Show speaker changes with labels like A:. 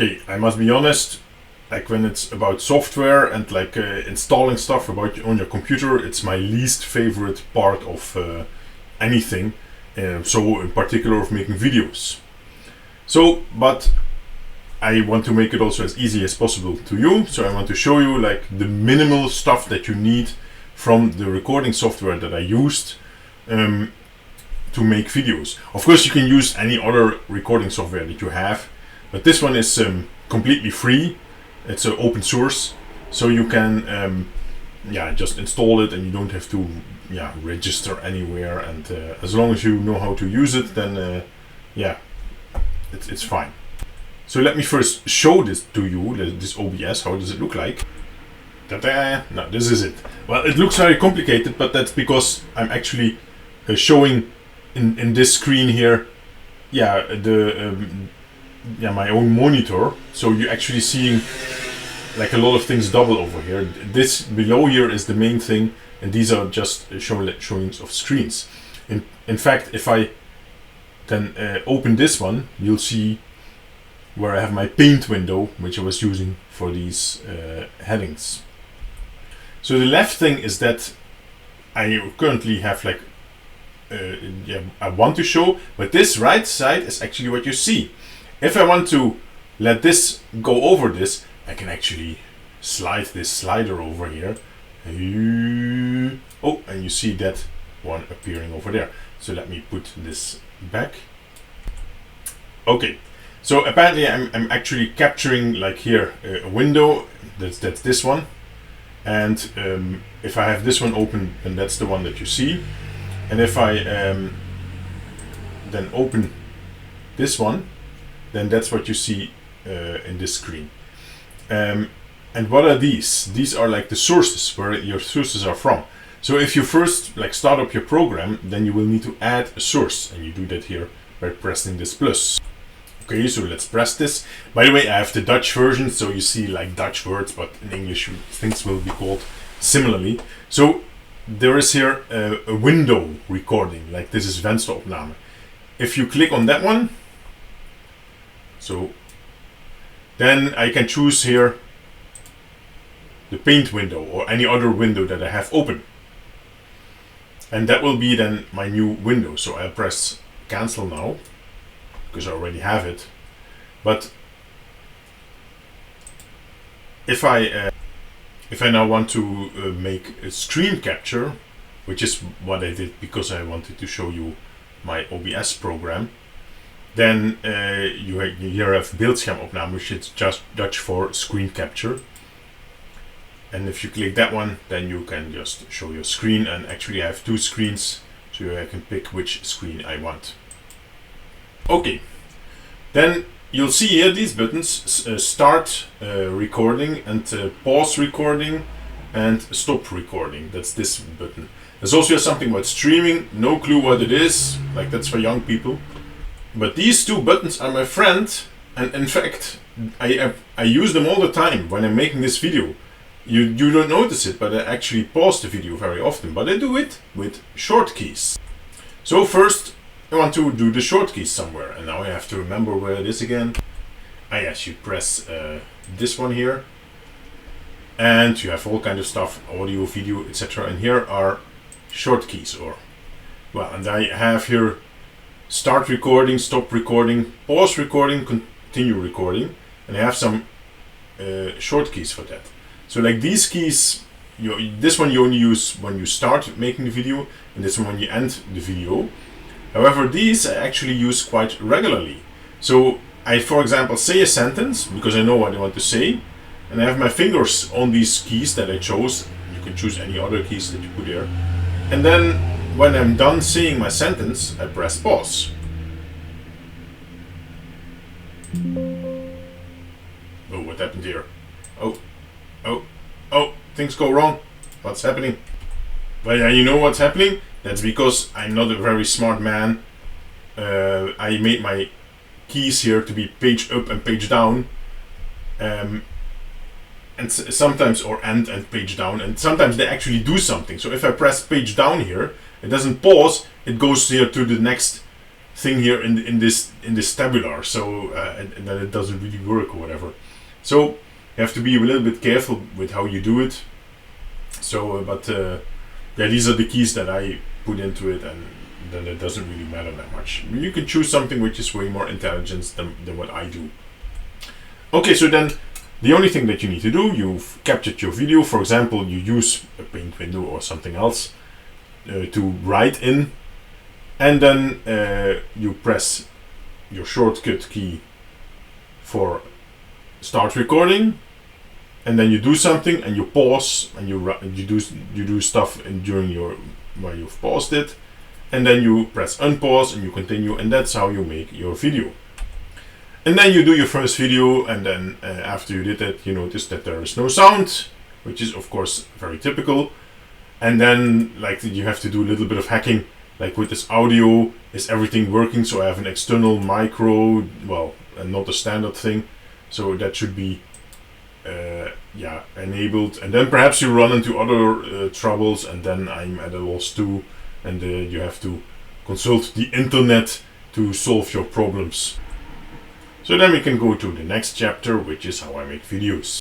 A: Okay, I must be honest, like when it's about software and like installing stuff on your computer, it's my least favorite part of anything. So in particular of making videos. So, but I want to make it also as easy as possible to you. So I want to show you like the minimal stuff that you need from the recording software that I used to make videos. Of course, you can use any other recording software that you have, but this one is completely free. It's open source, so you can just install it and you don't have to register anywhere. And as long as you know how to use it, then it's fine. So let me first show this to you, this OBS. How does it look like? Ta-da! No, this is it. Well, it looks very complicated, but that's because I'm actually showing in this screen here, my own monitor. So you're actually seeing like a lot of things double over here. This below here is the main thing, and these are just showings of screens. In fact, if I then open this one, you'll see where I have my paint window, which I was using for these headings. So the left thing is that I currently have like I want to show, but this right side is actually what you see. If I want to let this go over this, I can actually slide this slider over here. Oh, and you see that one appearing over there. So let me put this back. Okay, so apparently I'm actually capturing like here a window. That's this one, and if I have this one open, then that's the one that you see. And if I then open this one, then that's what you see in this screen. And what are these? These are like the sources, where your sources are from. So if you first like start up your program, then you will need to add a source, and you do that here by pressing this plus. Okay, so let's press this. By the way, I have the Dutch version, so you see like Dutch words, but in English things will be called similarly. So there is here a window recording, like this is vensteropname. If you click on that one, so then I can choose here the paint window or any other window that I have open. And that will be then my new window. So I'll press cancel now, because I already have it. But if I now want to make a screen capture, which is what I did because I wanted to show you my OBS program, then you here have beeldschermopname, which is just Dutch for screen capture. And if you click that one, then you can just show your screen. And actually I have two screens, so I can pick which screen I want. Okay, then you'll see here these buttons, start recording and pause recording and stop recording. That's this button. There's also something about streaming, no clue what it is, like that's for young people. But these two buttons are my friend, and in fact I use them all the time when I'm making this video. You don't notice it, but I actually pause the video very often, but I do it with short keys. So first I want to do the short keys somewhere, and now I have to remember where it is again. Yes, you press this one here, and you have all kind of stuff, audio, video, etc. And here are short keys, and I have here start recording, stop recording, pause recording, continue recording, and I have some short keys for that. So like these keys, this one you only use when you start making the video, and this one when you end the video. However, these I actually use quite regularly. So I, for example, say a sentence because I know what I want to say, and I have my fingers on these keys that I chose. You can choose any other keys that you put here. And then when I'm done saying my sentence, I press pause. Oh, what happened here? Oh, things go wrong. What's happening? Well, yeah, you know what's happening? That's because I'm not a very smart man. I made my keys here to be page up and page down. And sometimes, or and page down, and sometimes they actually do something. So if I press page down here, it doesn't pause, it goes here to the next thing here in this tabular, so and then it doesn't really work or whatever. So you have to be a little bit careful with how you do it. So, yeah, these are the keys that I put into it, and then it doesn't really matter that much. You can choose something which is way more intelligent than what I do. Okay, so then the only thing that you need to do, you've captured your video. For example, you use a paint window or something else to write in, and then you press your shortcut key for start recording, and then you do something and you pause and you do stuff during your while you've paused it, and then you press unpause and you continue, and that's how you make your video. And then you do your first video, and then after you did that, you notice that there is no sound, which is of course very typical. And then like you have to do a little bit of hacking, like with this audio, is everything working? So I have an external micro, well, not a standard thing, so that should be yeah, enabled. And then perhaps you run into other troubles, and then I'm at a loss too, and you have to consult the internet to solve your problems. So then we can go to the next chapter, which is how I make videos.